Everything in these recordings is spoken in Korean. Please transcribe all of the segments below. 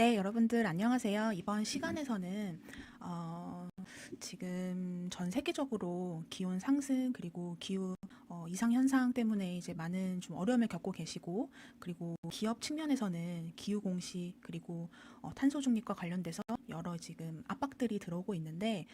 네, 여러분들 안녕하세요. 이번 시간에서는 어, 지금 전 세계적으로 기온 상승 그리고 기후 이상 현상 때문에 이제 많은 좀 어려움을 겪고 계시고, 그리고 기업 측면에서는 기후 공시 그리고 탄소 중립과 관련돼서 여러 지금 압박들이 들어오고 있는데,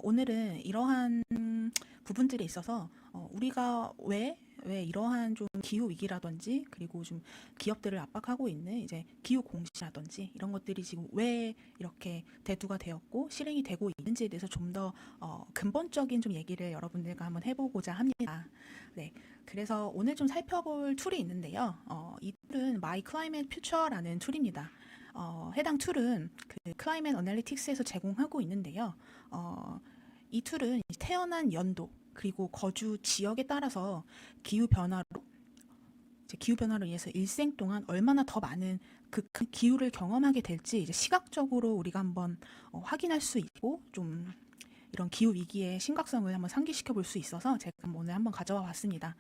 오늘은 이러한 부분들에 있어서 우리가 왜 이러한 좀 기후 위기라든지, 그리고 좀 기업들을 압박하고 있는 이제 기후 공시라든지 이런 것들이 지금 왜 이렇게 대두가 되었고 실행이 되고 있는지에 대해서 좀 더 근본적인 좀 얘기를 여러분들과 한번 해보고자 합니다. 네, 그래서 오늘 좀 살펴볼 툴이 있는데요. 이 툴은 My Climate Future라는 툴입니다. 해당 툴은 그 클라이밋 어널리틱스에서 제공하고 있는데요. 이 툴은 태어난 연도 그리고 거주 지역에 따라서 기후 변화로 기후 변화로 인해서 일생 동안 얼마나 더 많은 극한 기후를 경험하게 될지 이제 시각적으로 우리가 한번 확인할 수 있고, 좀 이런 기후 위기의 심각성을 한번 상기시켜 볼 수 있어서 제가 오늘 한번 가져와 봤습니다.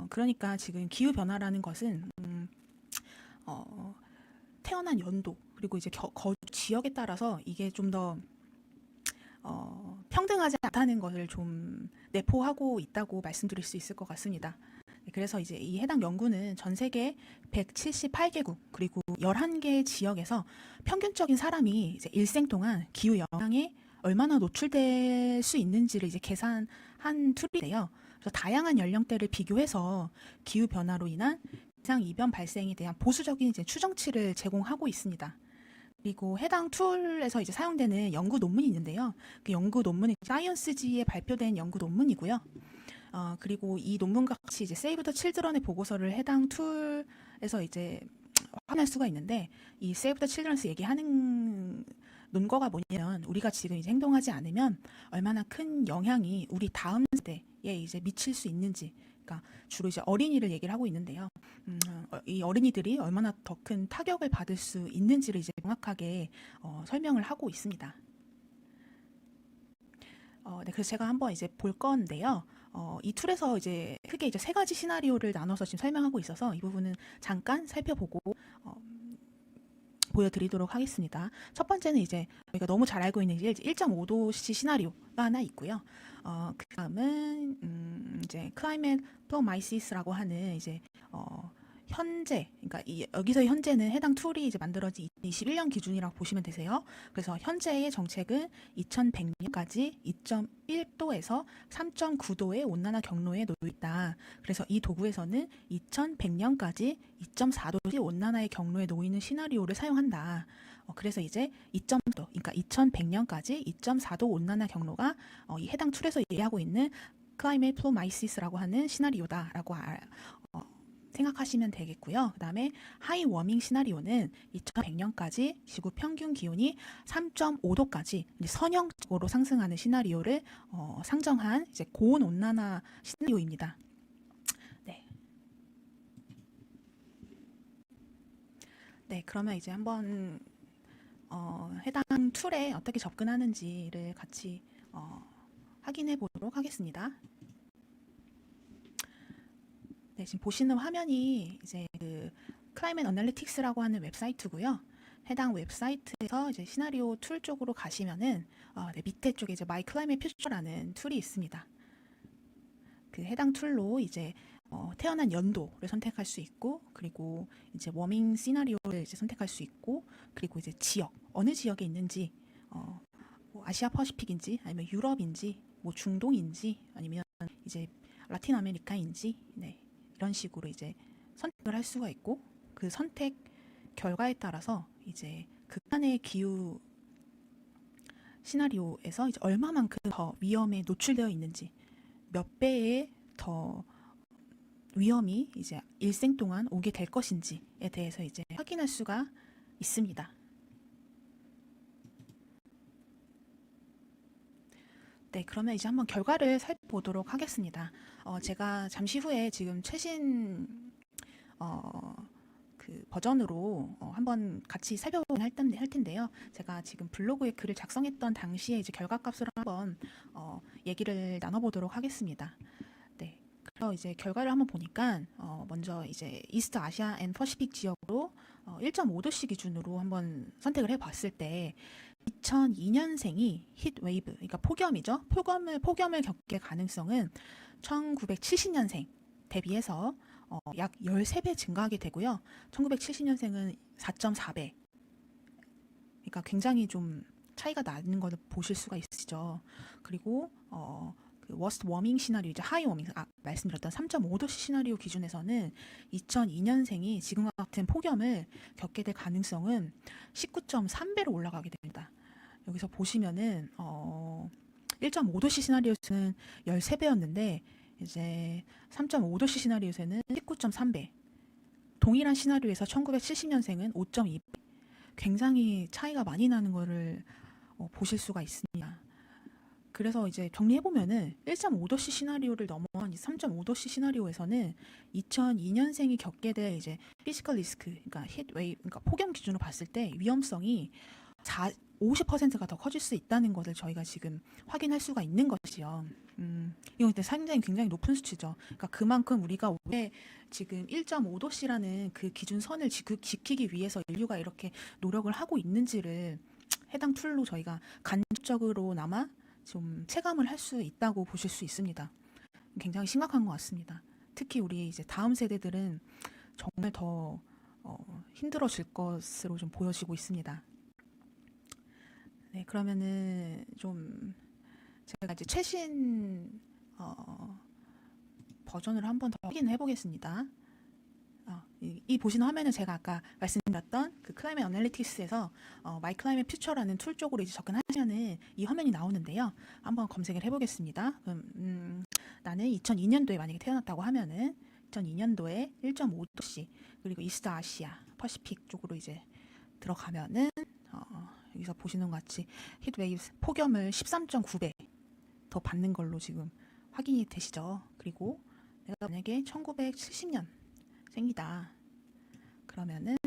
그러니까 지금 기후 변화라는 것은 어, 태어난 연도 그리고 이제 거주 지역에 따라서 이게 좀 더 평등하지 않다는 것을 좀 내포하고 있다고 말씀드릴 수 있을 것 같습니다. 그래서 이제 이 해당 연구는 전 세계 178개국 그리고 11개 지역에서 평균적인 사람이 이제 일생 동안 기후 영향에 얼마나 노출될 수 있는지를 이제 계산한 툴인데요. 그래서 다양한 연령대를 비교해서 기후 변화로 인한 기상 이변 발생에 대한 보수적인 이제 추정치를 제공하고 있습니다. 그리고 해당 툴에서 이제 사용되는 연구 논문이 있는데요. 그 연구 논문은 사이언스지에 발표된 연구 논문이고요. 그리고 이 논문과 같이 이제 세이브 더 칠드런의 보고서를 해당 툴에서 이제 확인할 수가 있는데, 이 세이브 더 칠드런스 얘기하는 논거가 뭐냐면, 우리가 지금 이제 행동하지 않으면 얼마나 큰 영향이 우리 다음 세대에 이제 미칠 수 있는지, 그러니까 주로 이제 어린이를 얘기를 하고 있는데요. 이 어린이들이 얼마나 더 큰 타격을 받을 수 있는지를 이제 정확하게 설명을 하고 있습니다. 네, 그래서 제가 한번 이제 볼 건데요. 이 툴에서 이제 크게 이제 세 가지 시나리오를 나눠서 지금 설명하고 있어서 이 부분은 잠깐 살펴보고 어, 보여드리도록 하겠습니다. 첫 번째는 이제 저희가 너무 잘 알고 있는 1.5도씨 시나리오가 하나 있고요. 그 다음은 이제 클라이밋 프로마이시스라고 하는 이제 현재, 그러니까 여기서 현재는 해당 툴이 이제 만들어진 2021년 기준이라고 보시면 되세요. 그래서 현재의 정책은 2100년까지 2.1도에서 3.9도의 온난화 경로에 놓여 있다. 그래서 이 도구에서는 2100년까지 2.4도의 온난화의 경로에 놓이는 시나리오를 사용한다. 그래서 이제 2.도, 그러니까 2100년까지 2.4도 온난화 경로가 이 해당 툴에서 얘기하고 있는 클라이밋 프로마이시스라고 하는 시나리오다라고 생각하시면 되겠고요. 그 다음에 하이 워밍 시나리오는 2100년까지 지구 평균 기온이 3.5도까지 선형적으로 상승하는 시나리오를 상정한 이제 고온 온난화 시나리오입니다. 네. 네, 그러면 이제 한번 해당 툴에 어떻게 접근하는지를 같이 확인해 보도록 하겠습니다. 네, 지금 보시는 화면이 이제 그 클라이밋 어널리틱스라고 하는 웹사이트고요. 해당 웹사이트에서 이제 시나리오 툴 쪽으로 가시면은 네, 밑에 쪽에 이제 마이 클라이밋 퓨처라는 툴이 있습니다. 그 해당 툴로 이제 태어난 연도를 선택할 수 있고, 그리고 이제 워밍 시나리오를 이제 선택할 수 있고, 그리고 이제 지역, 어느 지역에 있는지, 뭐 아시아 퍼시픽인지 아니면 유럽인지 뭐 중동인지 아니면 이제 라틴 아메리카인지, 네, 이런 식으로 이제 선택을 할 수가 있고, 그 선택 결과에 따라서 이제 극한의 기후 시나리오에서 이제 얼마만큼 더 위험에 노출되어 있는지, 몇 배의 더 위험이 이제 일생 동안 오게 될 것인지에 대해서 이제 확인할 수가 있습니다. 네, 그러면 이제 한번 결과를 살펴보도록 하겠습니다. 제가 잠시 후에 지금 최신 어, 그 버전으로 한번 같이 살펴보긴 할 텐데요. 제가 지금 블로그에 글을 작성했던 당시에 이제 결과값을 한번 얘기를 나눠보도록 하겠습니다. 네, 그래서 이제 결과를 한번 보니까 먼저 이제 이스트 아시아 앤 퍼시픽 지역으로 1.5도씨 기준으로 한번 선택을 해봤을 때 2002년생이 히트 웨이브, 그러니까 폭염이죠. 폭염을 겪게 될 가능성은 1970년생 대비해서 약 13배 증가하게 되고요. 1970년생은 4.4배. 그러니까 굉장히 좀 차이가 나는 것을 보실 수가 있으시죠. 그리고 그 워스트 워밍 시나리오, 이제 하이 워밍, 말씀드렸던 3.5도씨 시나리오 기준에서는 2002년생이 지금과 같은 폭염을 겪게 될 가능성은 19.3배로 올라가게 됩니다. 여기서 보시면은 1.5도씨 시나리오에서는 13배였는데 이제 3.5도씨 시나리오에서는 19.3배. 동일한 시나리오에서 1970년생은 5.2배. 굉장히 차이가 많이 나는 거를 보실 수가 있습니다. 그래서 이제 정리해보면은 1.5도씨 시나리오를 넘어간 3.5도씨 시나리오에서는 2002년생이 겪게 될 이제 피지컬 리스크, 그러니까 히트 웨이브, 그러니까 폭염 기준으로 봤을 때 위험성이 50%가 더 커질 수 있다는 것을 저희가 지금 확인할 수가 있는 것이요. 이건 상당히 굉장히 높은 수치죠. 그러니까 그만큼 우리가 올해 지금 1.5도씨라는 그 기준선을 지키기 위해서 인류가 이렇게 노력을 하고 있는지를 해당 툴로 저희가 간접적으로나마 좀 체감을 할 수 있다고 보실 수 있습니다. 굉장히 심각한 것 같습니다. 특히 우리 이제 다음 세대들은 정말 더 힘들어질 것으로 좀 보여지고 있습니다. 네, 그러면은 좀 제가 이제 최신 버전을 한번 더 확인해 보겠습니다. 이 보시는 화면은 제가 아까 말씀드렸던 그 클라이밋 어널리틱스에서 마이 클라이밋 퓨처라는 툴 쪽으로 이제 접근하시면은 이 화면이 나오는데요. 한번 검색을 해보겠습니다. 나는 2002년도에 만약에 태어났다고 하면은 2002년도에 1.5도씨 그리고 이스트 아시아 퍼시픽 쪽으로 이제 들어가면은 여기서 보시는 것 같이 히트웨이브 폭염을 13.9배 더 받는 걸로 지금 확인이 되시죠. 그리고 내가 만약에 1970년 생기다 그러면은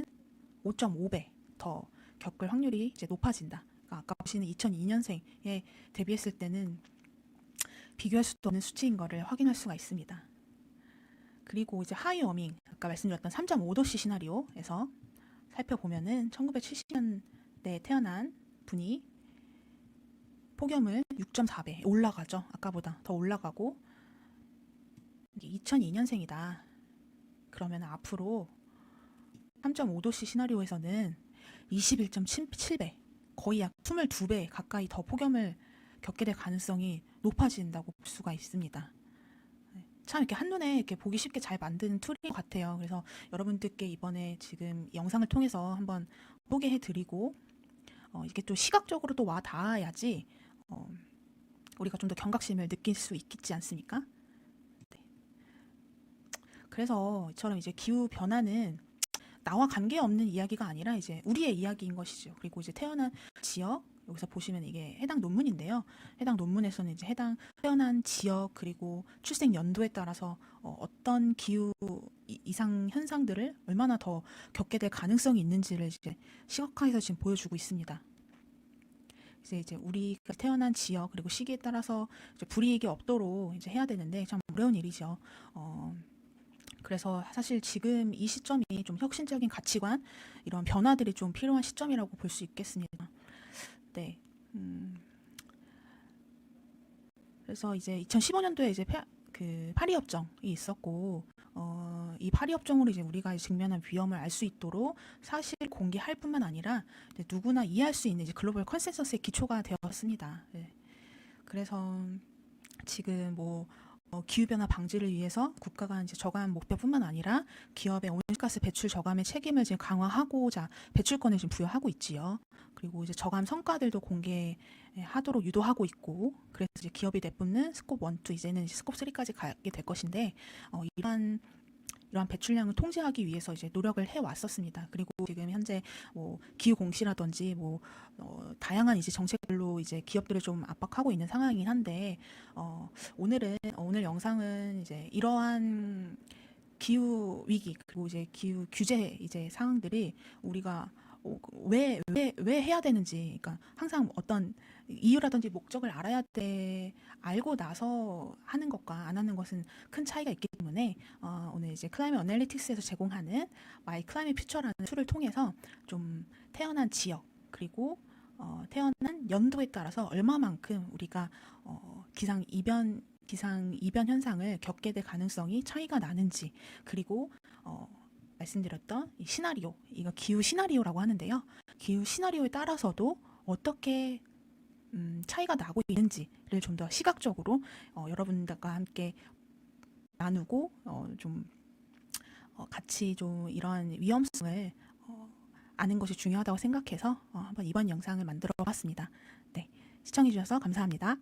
5.5배 더 겪을 확률이 이제 높아진다. 그러니까 아까 보시는 2002년생에 대비했을 때는 비교할 수도 없는 수치인 것을 확인할 수가 있습니다. 그리고 이제 하이 워밍, 아까 말씀드렸던 3.5도씨 시나리오에서 살펴보면은 1970년대에 태어난 분이 폭염을 6.4배 올라가죠. 아까보다 더 올라가고 2002년생이다. 그러면 앞으로 3.5도씨 시나리오에서는 21.7배, 거의 약 22배 가까이 더 폭염을 겪게 될 가능성이 높아진다고 볼 수가 있습니다. 참 이렇게 한눈에 이렇게 보기 쉽게 잘 만든 툴인 것 같아요. 그래서 여러분들께 이번에 지금 영상을 통해서 한번 소개해드리고 이게 또 시각적으로 또 와 닿아야지 우리가 좀 더 경각심을 느낄 수 있겠지 않습니까? 네. 그래서 이처럼 이제 기후 변화는 나와 관계없는 이야기가 아니라 이제 우리의 이야기인 것이죠. 그리고 이제 태어난 지역, 여기서 보시면 이게 해당 논문인데요. 해당 논문에서는 이제 해당 태어난 지역 그리고 출생 연도에 따라서 어떤 기후 이상 현상들을 얼마나 더 겪게 될 가능성이 있는지를 이제 시각화해서 지금 보여주고 있습니다. 이제 우리가 태어난 지역 그리고 시기에 따라서 이제 불이익이 없도록 이제 해야 되는데 참 어려운 일이죠. 그래서 사실 지금 이 시점이 좀 혁신적인 가치관 이런 변화들이 좀 필요한 시점이라고 볼 수 있겠습니다. 네. 그래서 이제 2015년도에 이제 그 파리 협정이 있었고 이 파리 협정으로 이제 우리가 직면한 위험을 알 수 있도록 사실 공개할 뿐만 아니라 누구나 이해할 수 있는 이제 글로벌 컨센서스의 기초가 되었습니다. 네. 그래서 지금 기후변화 방지를 위해서 국가가 이제 저감 목표뿐만 아니라 기업의 온실가스 배출 저감의 책임을 지금 강화하고자 배출권을 지금 부여하고 있지요. 그리고 이제 저감 성과들도 공개하도록 유도하고 있고, 그래서 이제 기업이 내뿜는 스콥 1, 2 이제는 이제 스콥 3까지 가게 될 것인데, 이러한 배출량을 통제하기 위해서 이제 노력을 해왔었습니다. 그리고 지금 현재 기후 공시라든지 다양한 이제 정책들로 이제 기업들을 좀 압박하고 있는 상황이긴 한데 오늘 영상은 이제 이러한 기후 위기 그리고 이제 기후 규제 이제 상황들이 우리가 왜 해야 되는지, 그러니까 항상 어떤 이유라든지 목적을 알고 나서 하는 것과 안 하는 것은 큰 차이가 있기 때문에 오늘 이제 클라이밋 어널리틱스에서 제공하는 마이 클라이밋 퓨처라는 툴을 통해서 좀 태어난 지역 그리고 태어난 연도에 따라서 얼마만큼 우리가 기상 이변 현상을 겪게 될 가능성이 차이가 나는지, 그리고 말씀드렸던 이 시나리오, 이거 기후 시나리오라고 하는데요. 기후 시나리오에 따라서도 어떻게 차이가 나고 있는지를 좀 더 시각적으로 여러분들과 함께 나누고 좀 같이 좀 이러한 위험성을 아는 것이 중요하다고 생각해서 한번 이번 영상을 만들어 봤습니다. 네, 시청해 주셔서 감사합니다.